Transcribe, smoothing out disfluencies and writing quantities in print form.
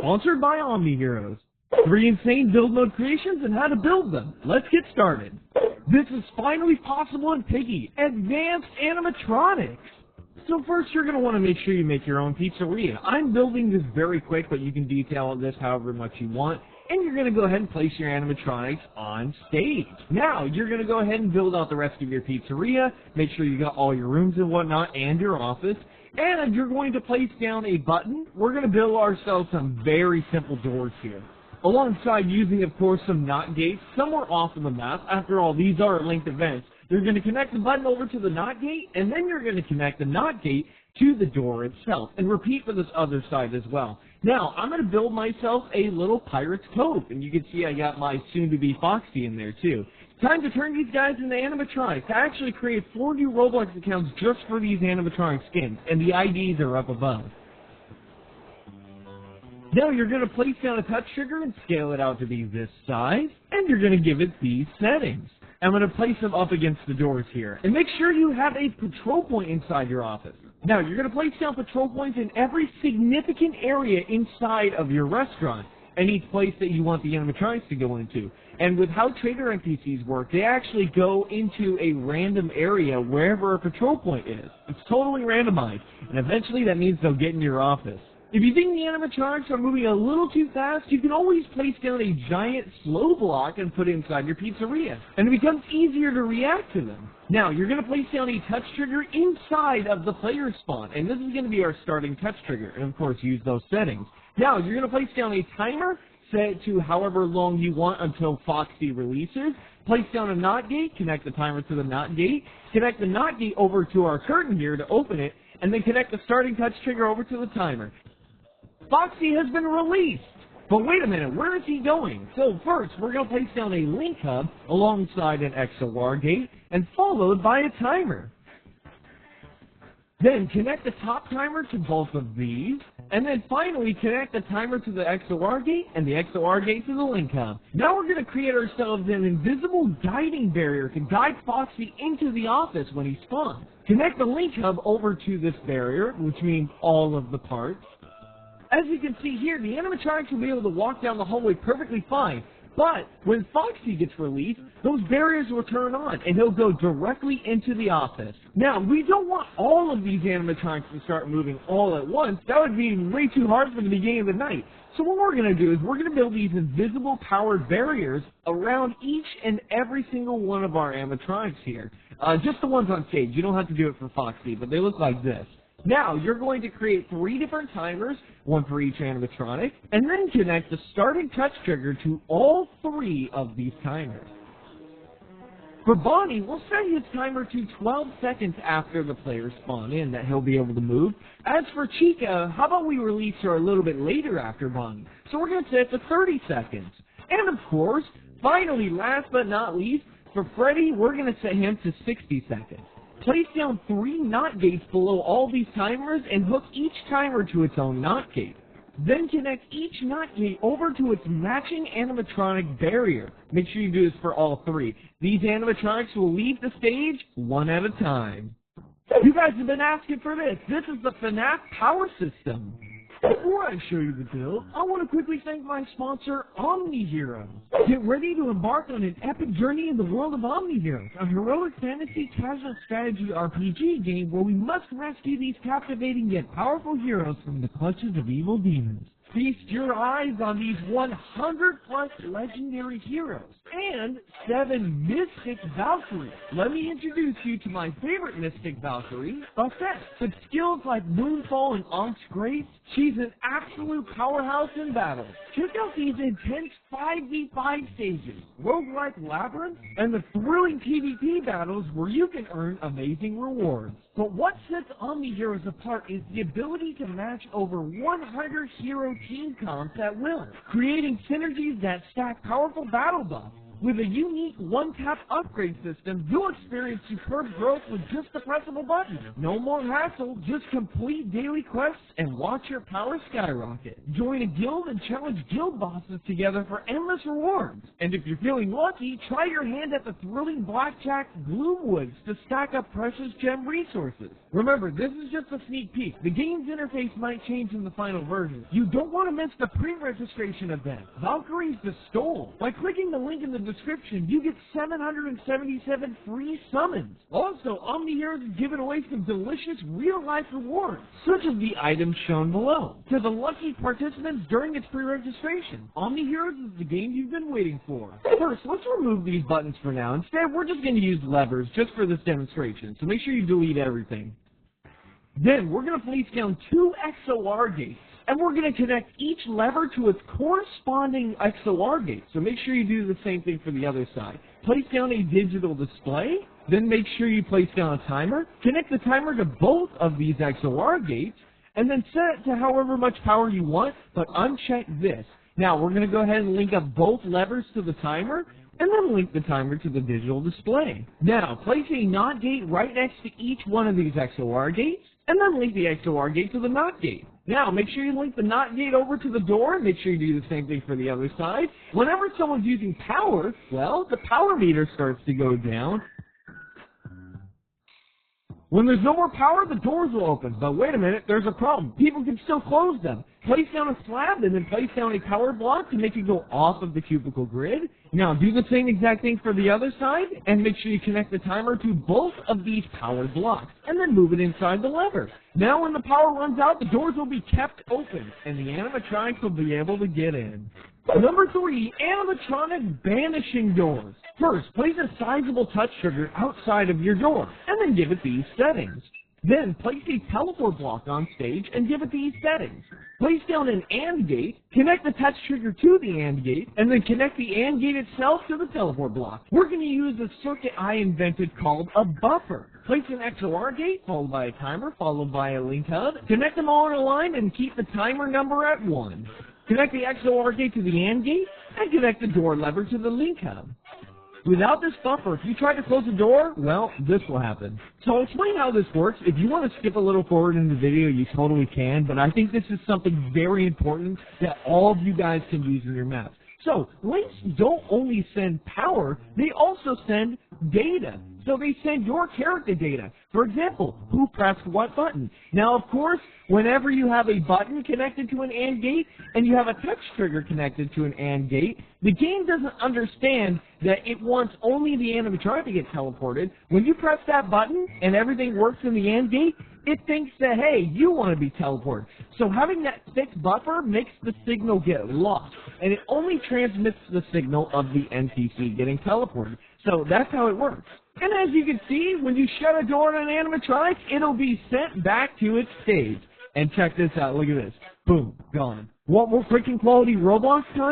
sponsored by Omni Heroes. 3 insane build mode creations and how to build them. Let's get started. This is finally possible in Piggy, advanced animatronics. So first you're going to want to make sure you make your own pizzeria. I'm building this very quick, but you can detail this however much you want. And you're going to go ahead and place your animatronics on stage. Now, you're going to go ahead and build out the rest of your pizzeria. Make sure you got all your rooms and whatnot and your office. And you're going to place down a button. We're going to build ourselves some very simple doors here. Alongside using, of course, some NOT gates somewhere off of the map. After all, these are linked events. You're going to connect the button over to the NOT gate, and then you're going to connect the NOT gate to the door itself, and repeat for this other side as well. Now, I'm going to build myself a little Pirate's Cove, and you can see I got my soon-to-be Foxy in there, too. Time to turn these guys into animatronics. I actually created 4 new Roblox accounts just for these animatronic skins, and the IDs are up above. Now you're going to place down a touch trigger and scale it out to be this size, and you're going to give it these settings. I'm going to place them up against the doors here. And make sure you have a patrol point inside your office. Now, you're going to place down patrol points in every significant area inside of your restaurant, and each place that you want the animatronics to go into. And with how trader NPCs work, they actually go into a random area wherever a patrol point is. It's totally randomized, and eventually that means they'll get in your office. If you think the animatronics are moving a little too fast, you can always place down a giant slow block and put it inside your pizzeria, and it becomes easier to react to them. Now, you're going to place down a touch trigger inside of the player spawn, and this is going to be our starting touch trigger, and of course use those settings. Now, you're going to place down a timer, set it to however long you want until Foxy releases. Place down a NOT gate, connect the timer to the NOT gate, connect the NOT gate over to our curtain here to open it, and then connect the starting touch trigger over to the timer. Foxy has been released! But wait a minute, where is he going? So first, we're going to place down a link hub alongside an XOR gate, and followed by a timer. Then connect the top timer to both of these, and then finally connect the timer to the XOR gate, and the XOR gate to the link hub. Now we're going to create ourselves an invisible guiding barrier to guide Foxy into the office when he spawns. Connect the link hub over to this barrier, which means all of the parts. As you can see here, the animatronics will be able to walk down the hallway perfectly fine, but when Foxy gets released, those barriers will turn on, and he'll go directly into the office. Now, we don't want all of these animatronics to start moving all at once. That would be way too hard for the beginning of the night. So what we're going to do is we're going to build these invisible powered barriers around each and every single one of our animatronics here. Just the ones on stage. You don't have to do it for Foxy, but they look like this. Now, you're going to create 3 different timers, one for each animatronic, and then connect the starting touch trigger to all 3 of these timers. For Bonnie, we'll set his timer to 12 seconds after the players spawn in that he'll be able to move. As for Chica, how about we release her a little bit later after Bonnie? So we're going to set it to 30 seconds. And of course, finally, last but not least, for Freddy, we're going to set him to 60 seconds. Place down 3 NOT gates below all these timers and hook each timer to its own NOT gate. Then connect each NOT gate over to its matching animatronic barrier. Make sure you do this for all 3. These animatronics will leave the stage one at a time. You guys have been asking for this. This is the FNAF power system. Before I show you the build, I want to quickly thank my sponsor, Omni Heroes. Get ready to embark on an epic journey in the world of Omni Heroes, a heroic fantasy casual strategy RPG game where we must rescue these captivating yet powerful heroes from the clutches of evil demons. Feast your eyes on these 100+ legendary heroes and 7 Mystic Valkyries. Let me introduce you to my favorite Mystic Valkyrie, Buffett. With skills like Moonfall and Onk's Grace, she's an absolute powerhouse in battle. Check out these intense 5v5 stages, roguelike labyrinths, and the thrilling PvP battles where you can earn amazing rewards. But what sets Omni Heroes apart is the ability to match over 100 hero team comps at will, creating synergies that stack powerful battle buffs. With a unique one-tap upgrade system, you'll experience superb growth with just the press of a button. No more hassle, just complete daily quests and watch your power skyrocket. Join a guild and challenge guild bosses together for endless rewards. And if you're feeling lucky, try your hand at the thrilling Blackjack Gloomwoods to stack up precious gem resources. Remember, this is just a sneak peek. The game's interface might change in the final version. You don't want to miss the pre-registration event, Valkyrie's the Stole. By clicking the link in the description, you get 777 free summons. Also, Omni Heroes is giving away some delicious real-life rewards, such as the items shown below, to the lucky participants during its pre-registration. Omni Heroes is the game you've been waiting for. First, let's remove these buttons for now. Instead, we're just going to use levers just for this demonstration, so make sure you delete everything. Then, we're going to place down 2 XOR gates, and we're going to connect each lever to its corresponding XOR gate. So make sure you do the same thing for the other side. Place down a digital display, then make sure you place down a timer. Connect the timer to both of these XOR gates, and then set it to however much power you want, but uncheck this. Now, we're going to go ahead and link up both levers to the timer, and then link the timer to the digital display. Now, place a NOT gate right next to each one of these XOR gates, and then link the XOR gate to the NOT gate. Now, make sure you link the NOT gate over to the door, and make sure you do the same thing for the other side. Whenever someone's using power, well, the power meter starts to go down. When there's no more power, the doors will open. But wait a minute, there's a problem. People can still close them. Place down a slab and then place down a power block to make it go off of the cubicle grid. Now do the same exact thing for the other side and make sure you connect the timer to both of these power blocks and then move it inside the lever. Now when the power runs out, the doors will be kept open and the animatronics will be able to get in. Number 3, animatronic banishing doors. First, place a sizable touch trigger outside of your door, and then give it these settings. Then, place a teleport block on stage and give it these settings. Place down an AND gate, connect the touch trigger to the AND gate, and then connect the AND gate itself to the teleport block. We're going to use a circuit I invented called a buffer. Place an XOR gate, followed by a timer, followed by a link hub. Connect them all in a line and keep the timer number at 1. Connect the XOR gate to the AND gate, and connect the door lever to the link hub. Without this buffer, if you try to close the door, well, this will happen. So I'll explain how this works. If you want to skip a little forward in the video, you totally can, but I think this is something very important that all of you guys can use in your maps. So, links don't only send power, they also send data. So they send your character data. For example, who pressed what button. Now, of course, whenever you have a button connected to an AND gate and you have a touch trigger connected to an AND gate, the game doesn't understand that it wants only the animatronic to get teleported. When you press that button and everything works in the AND gate, it thinks that, hey, you want to be teleported. So having that thick buffer makes the signal get lost, and it only transmits the signal of the NPC getting teleported. So that's how it works. And as you can see, when you shut a door on an animatronic, it'll be sent back to its stage. And check this out, look at this. Boom, gone. Want more freaking quality Roblox content?